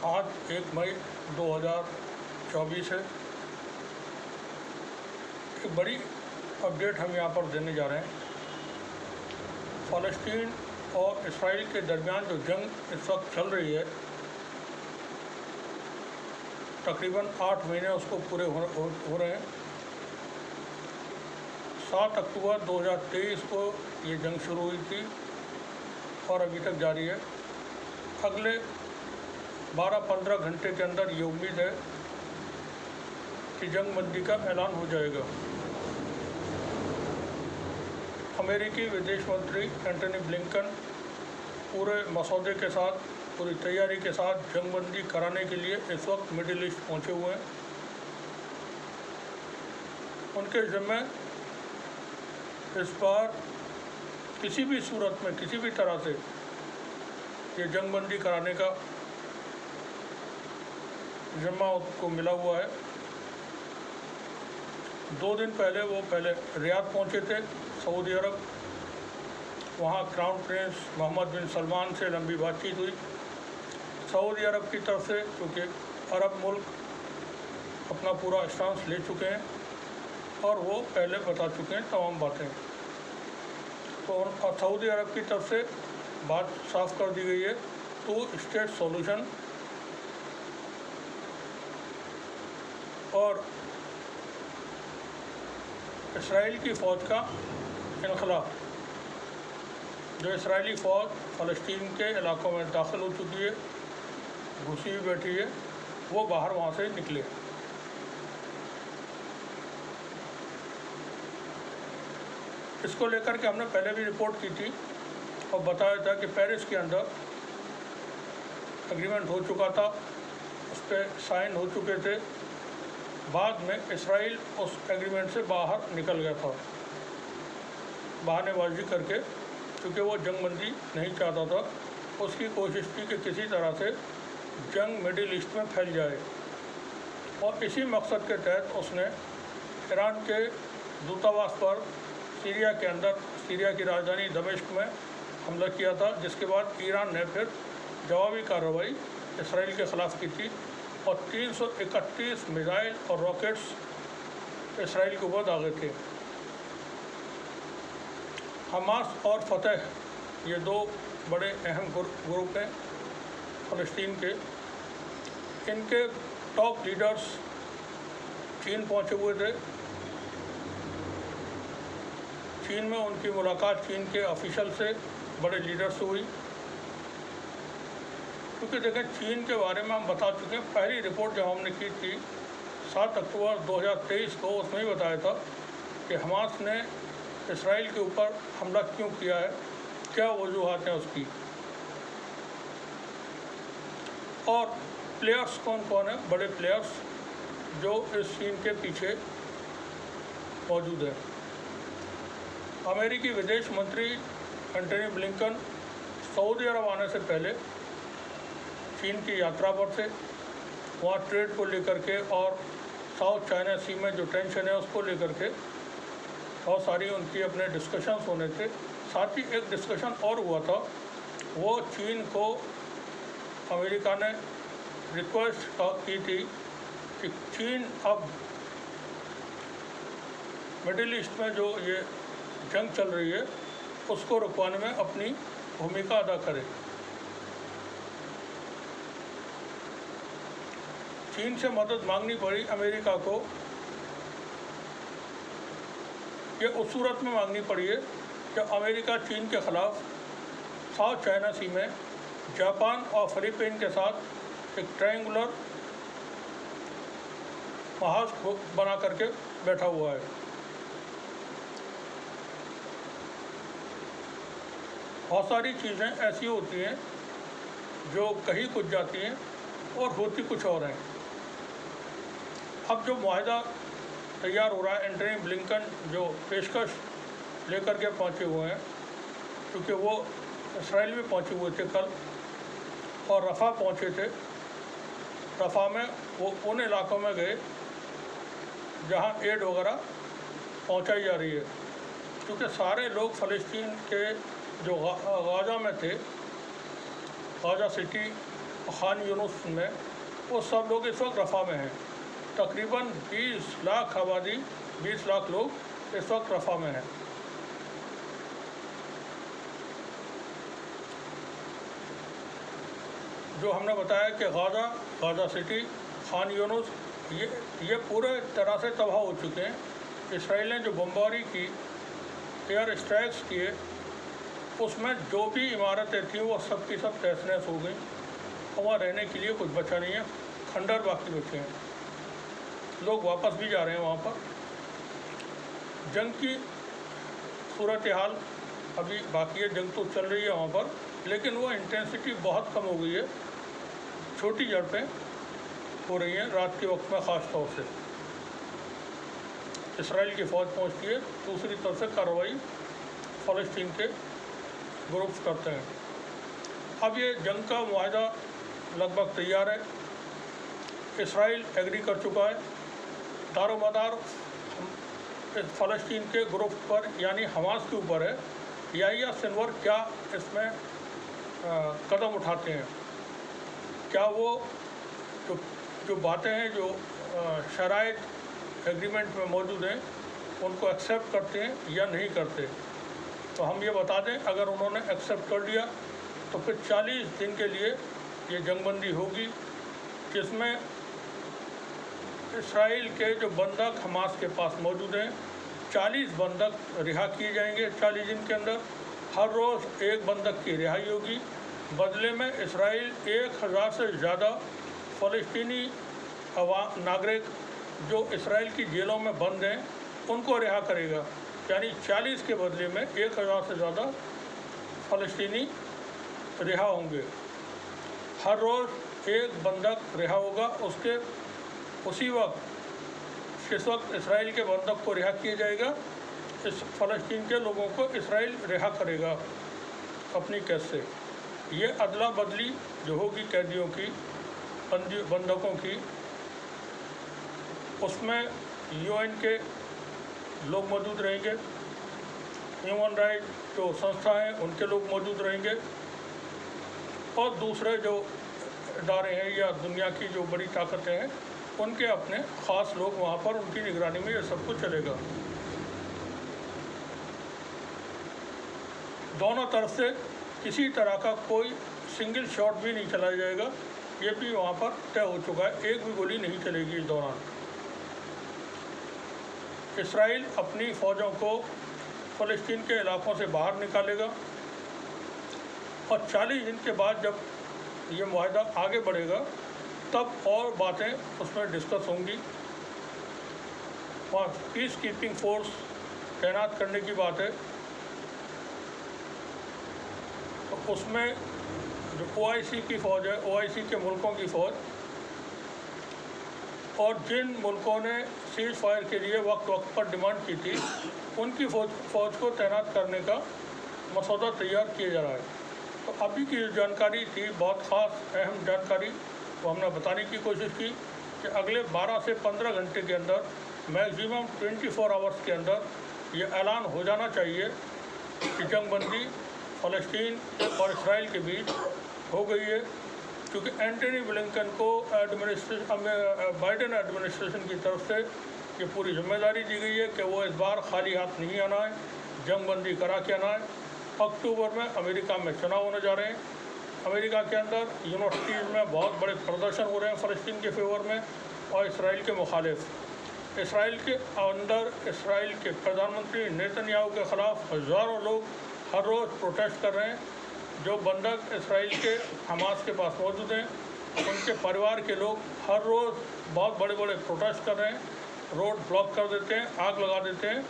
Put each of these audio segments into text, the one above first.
आज 1 मई 2024 है। एक बड़ी अपडेट हम यहाँ पर देने जा रहे हैं। फ़लस्तीन और इसराइल के दरमियान जो जंग इस वक्त चल रही है, तकरीबन 8 महीने उसको पूरे हो रहे हैं। 7 अक्टूबर 2023 को ये जंग शुरू हुई थी और अभी तक जारी है। अगले 12-15 घंटे के अंदर ये उम्मीद है कि जंग बंदी का ऐलान हो जाएगा। अमेरिकी विदेश मंत्री एंटनी ब्लिंकन पूरे मसौदे के साथ, पूरी तैयारी के साथ जंग बंदी कराने के लिए इस वक्त मिडिल ईस्ट पहुँचे हुए हैं। उनके ज़िम्मे इस बार किसी भी सूरत में, किसी भी तरह से ये जंग बंदी कराने का ज़िम्मा उनको मिला हुआ है। 2 दिन पहले वो रियाद पहुंचे थे, सऊदी अरब। वहाँ क्राउन प्रिंस मोहम्मद बिन सलमान से लंबी बातचीत हुई। सऊदी अरब की तरफ से, क्योंकि अरब मुल्क अपना पूरा स्टांस ले चुके हैं और वो पहले बता चुके हैं तमाम बातें, तो सऊदी अरब की तरफ से बात साफ कर दी गई है। 2 स्टेट सॉल्यूशन और इसराइल की फ़ौज का इनखला। जो इसराइली फ़ौज फ़लस्तीन के इलाकों में दाखिल हो चुकी है, घुसी हुई बैठी है, वो बाहर वहाँ से निकले। इसको लेकर के हमने पहले भी रिपोर्ट की थी और बताया था कि पेरिस के अंदर एग्रीमेंट हो चुका था, उस पर साइन हो चुके थे। बाद में इसराइल उस एग्रीमेंट से बाहर निकल गया था बहानेबाजी करके, क्योंकि वो जंग बंदी नहीं चाहता था। उसकी कोशिश थी कि किसी तरह से जंग मिडिल ईस्ट में फैल जाए और इसी मकसद के तहत उसने ईरान के दूतावास पर सीरिया के अंदर, सीरिया की राजधानी दमिश्क में हमला किया था, जिसके बाद ईरान ने फिर जवाबी कार्रवाई इसराइल के ख़िलाफ़ की थी और 331 मिसाइल और रॉकेट्स इसराइल के ऊपर दागे थे। हमास और फतह, ये 2 बड़े अहम ग्रुप हैं फ़लस्तीन के। इनके टॉप लीडर्स चीन पहुंचे हुए थे। चीन में उनकी मुलाकात चीन के ऑफिशियल से, बड़े लीडर से हुई। क्योंकि देखें, चीन के बारे में हम बता चुके हैं। पहली रिपोर्ट जब हमने की थी 7 अक्टूबर 2023 को, उसमें ही बताया था कि हमास ने इसराइल के ऊपर हमला क्यों किया है, क्या वजूहात हैं उसकी, और प्लेयर्स कौन कौन है, बड़े प्लेयर्स जो इस सीन के पीछे मौजूद हैं। अमेरिकी विदेश मंत्री एंटनी ब्लिंकन सऊदी अरब आने से पहले चीन की यात्रा पर थे। वहाँ ट्रेड को लेकर के और साउथ चाइना सी में जो टेंशन है उसको लेकर के बहुत सारी उनकी अपने डिस्कशंस होने थे। साथ ही एक डिस्कशन और हुआ था, वो चीन को अमेरिका ने रिक्वेस्ट की थी कि चीन अब मिडिल ईस्ट में जो ये जंग चल रही है उसको रुकवाने में अपनी भूमिका अदा करे। चीन से मदद मांगनी पड़ी अमेरिका को। ये उस सूरत में मांगनी पड़ी है जब अमेरिका चीन के ख़िलाफ़ साउथ चाइना सी में जापान और फिलीपीन के साथ एक ट्रायंगुलर महाज बना करके बैठा हुआ है। बहुत सारी चीज़ें ऐसी होती हैं जो कहीं कुछ जाती हैं और होती कुछ और हैं। अब जो मुआहदा तैयार हो रहा है, एंटनी ब्लिंकन जो पेशकश लेकर के पहुंचे हुए हैं, क्योंकि वो इसराइल में पहुंचे हुए थे कल और रफ़ा पहुंचे थे। रफ़ा में वो उन इलाकों में गए जहां एड वगैरह पहुंचाई जा रही है, क्योंकि सारे लोग फ़लस्तीन के जो गाज़ा में थे, गाज़ा सिटी खान यूनुस में, वो सब लोग इस वक्त रफ़ा में हैं। तकरीबन 20 लाख आबादी, 20 लाख लोग इस वक्त रफ़ा में हैं। जो हमने बताया कि गाज़ा सिटी, खान यूनुस, ये पूरे तरह से तबाह हो चुके हैं। इसराइल ने जो बमबारी की, एयर स्ट्राइक्स किए, उसमें जो भी इमारतें थीं वो सब की सब तहस नहस हो गई। वहाँ रहने के लिए कुछ बचा नहीं है, खंडर बाकी बचे हैं। लोग वापस भी जा रहे हैं वहाँ पर। जंग की सूरत हाल अभी बाकी है, जंग तो चल रही है वहाँ पर, लेकिन वो इंटेंसिटी बहुत कम हो गई है। छोटी झड़पें हो रही हैं रात के वक्त में, ख़ास तौर से इसराइल की फ़ौज पहुँचती है, दूसरी तरफ से कार्रवाई फ़लस्तीन के ग्रुप्स करते हैं। अब ये जंग का मुआहदा लगभग तैयार है। इसराइल एग्री कर चुका है। दारोमदार फ़लस्तीन के ग्रुप पर यानी हमास के ऊपर है। याहिया सिनवर क्या इसमें कदम उठाते हैं, क्या वो जो बातें हैं, जो शराइत एग्रीमेंट में मौजूद हैं, उनको एक्सेप्ट करते हैं या नहीं करते। तो हम ये बता दें, अगर उन्होंने एक्सेप्ट कर लिया तो फिर 40 दिन के लिए ये जंगबंदी होगी, जिसमें इसराइल के जो बंधक हमास के पास मौजूद हैं, 40 बंधक रिहा किए जाएंगे 40 दिन के अंदर। हर रोज़ एक बंधक की रिहाई होगी। बदले में इसराइल 1000 से ज़्यादा फ़लस्तीनी नागरिक जो इसराइल की जेलों में बंद हैं, उनको रिहा करेगा। यानी 40 के बदले में 1000 से ज़्यादा फ़लस्तीनी रिहा होंगे। हर रोज़ एक बंधक रिहा होगा। उसी वक्त जिस वक्त इसराइल के बंधक को रिहा किया जाएगा, इस फ़लस्तीन के लोगों को इसराइल रिहा करेगा अपनी कैद से। ये अदला बदली जो होगी कैदियों की, बंधकों की, उसमें UN के लोग मौजूद रहेंगे, ह्यूमन राइट जो संस्था हैं उनके लोग मौजूद रहेंगे, और दूसरे जो इदारे हैं या दुनिया की जो बड़ी ताकतें हैं, उनके अपने ख़ास लोग वहाँ पर, उनकी निगरानी में ये सब कुछ चलेगा। दोनों तरफ से किसी तरह का कोई सिंगल शॉट भी नहीं चलाया जाएगा, ये भी वहाँ पर तय हो चुका है। एक भी गोली नहीं चलेगी इस दौरान। इसराइल अपनी फ़ौजों को फ़लस्तीन के इलाकों से बाहर निकालेगा, और 40 दिन के बाद जब ये मुआहदा आगे बढ़ेगा तब और बातें उसमें डिस्कस होंगी। वहाँ पीस कीपिंग फोर्स तैनात करने की बात है, तो उसमें जो OIC की फ़ौज है, OIC के मुल्कों की फ़ौज, और जिन मुल्कों ने सीज़ फायर के लिए वक्त पर डिमांड की थी, उनकी फ़ौज को तैनात करने का मसौदा तैयार किया जा रहा है। तो अभी की जो जानकारी थी, बहुत ख़ास अहम जानकारी, वो हमने बताने की कोशिश की कि अगले 12 से 15 घंटे के अंदर, मैक्सिमम 24 आवर्स के अंदर ये ऐलान हो जाना चाहिए कि जंगबंदी फ़लस्तीन और इसराइल के बीच हो गई है। क्योंकि एंटनी ब्लिंकन को बाइडेन एडमिनिस्ट्रेशन की तरफ से ये पूरी जिम्मेदारी दी गई है कि वो इस बार खाली हाथ नहीं आना है, जंगबंदी करा के आना है। अक्टूबर में अमेरिका में चुनाव होने जा रहे हैं। अमेरिका के अंदर यूनिवर्सिटीज़ में बहुत बड़े प्रदर्शन हो रहे हैं फ़लस्तीन के फेवर में और इसराइल के मुखालिफ। इसराइल के अंदर इसराइल के प्रधानमंत्री नेतन्याहू के ख़िलाफ़ हज़ारों लोग हर रोज़ प्रोटेस्ट कर रहे हैं। जो बंधक इसराइल के हमास के पास मौजूद हैं, उनके परिवार के लोग हर रोज़ बहुत बड़े बड़े प्रोटेस्ट कर रहे हैं, रोड ब्लॉक कर देते हैं, आग लगा देते हैं,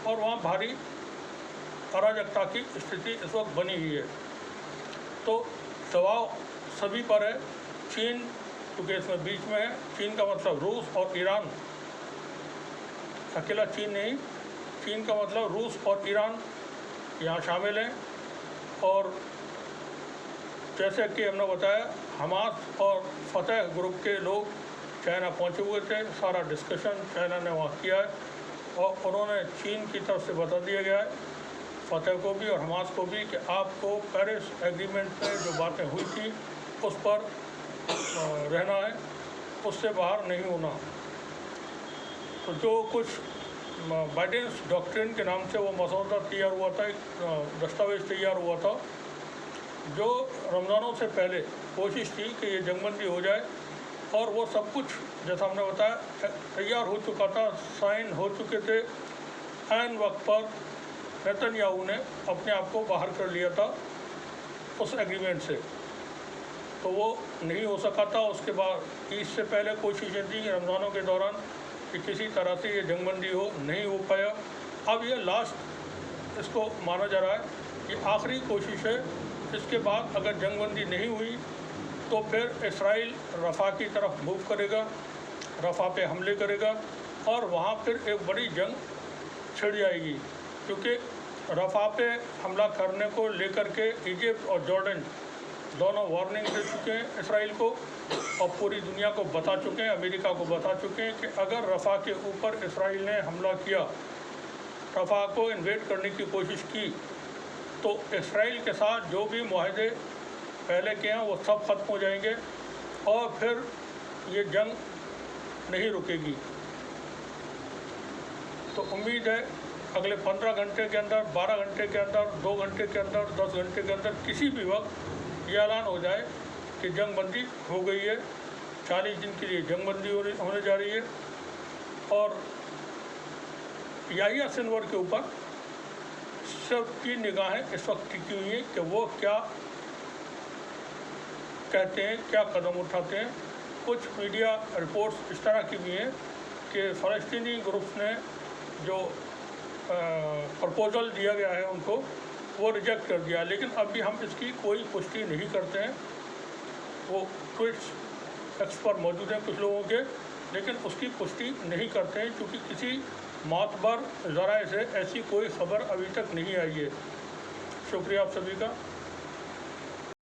और वहाँ भारी अराजकता की स्थिति इस वक्त बनी हुई है। तो दबाव सभी पर है। चीन क्योंकि इसमें बीच में है, चीन का मतलब रूस और ईरान, अकेला चीन नहीं, चीन का मतलब रूस और ईरान यहाँ शामिल हैं। और जैसे कि हमने बताया, हमास और फतह ग्रुप के लोग चाइना पहुँचे हुए थे। सारा डिस्कशन चाइना ने वहाँ किया है, और उन्होंने चीन की तरफ से बता दिया गया है, फतह को भी और हमास को भी, कि आपको पेरिस एग्रीमेंट में जो बातें हुई थी उस पर रहना है, उससे बाहर नहीं होना। तो जो कुछ बाइडेंस डॉक्ट्रिन के नाम से वो मसौदा तैयार हुआ था, एक दस्तावेज़ तैयार हुआ था, जो रमज़ानों से पहले कोशिश थी कि ये जंगबंदी हो जाए, और वो सब कुछ जैसा हमने बताया तैयार हो चुका था, साइन हो चुके थे। ऐन वक्त पर नेतन्याहू ने अपने आप को बाहर कर लिया था उस एग्रीमेंट से, तो वो नहीं हो सका था। उसके बाद इससे पहले कोशिशें थी रमज़ानों के दौरान कि किसी तरह से ये जंगबंदी हो, नहीं हो पाया। अब ये लास्ट इसको माना जा रहा है, ये आखिरी कोशिश है। इसके बाद अगर जंगबंदी नहीं हुई तो फिर इसराइल रफ़ा की तरफ मूव करेगा, रफ़ा पे हमले करेगा, और वहाँ फिर एक बड़ी जंग छिड़ जाएगी, क्योंकि रफ़ा पे हमला करने को लेकर के इजिप्ट और जॉर्डन दोनों वार्निंग दे चुके हैं इसराइल को, और पूरी दुनिया को बता चुके हैं, अमेरिका को बता चुके हैं कि अगर रफ़ा के ऊपर इसराइल ने हमला किया, रफ़ा को इन्वेड करने की कोशिश की, तो इसराइल के साथ जो भी मुआहदे पहले के हैं वो सब ख़त्म हो जाएंगे, और फिर ये जंग नहीं रुकेगी। तो उम्मीद है अगले 15 घंटे के अंदर, 12 घंटे के अंदर, 2 घंटे के अंदर, 10 घंटे के अंदर किसी भी वक्त ये ऐलान हो जाए कि जंगबंदी हो गई है, 40 दिन के लिए जंगबंदी होने जा रही है। और याहिया सिनवर के ऊपर सबकी निगाहें इस वक्त टिकी हुई हैं कि वो क्या कहते हैं, क्या कदम उठाते हैं। कुछ मीडिया रिपोर्ट्स इस तरह की भी हैं कि फ़लस्तीनी ग्रुप्स ने जो प्रपोज़ल दिया गया है उनको, वो रिजेक्ट कर दिया, लेकिन अभी हम इसकी कोई पुष्टि नहीं करते हैं। वो ट्वीट्स एक्स पर मौजूद हैं कुछ लोगों के, लेकिन उसकी पुष्टि नहीं करते हैं, क्योंकि किसी मातबर ज़राए से ऐसी कोई ख़बर अभी तक नहीं आई है। शुक्रिया आप सभी का।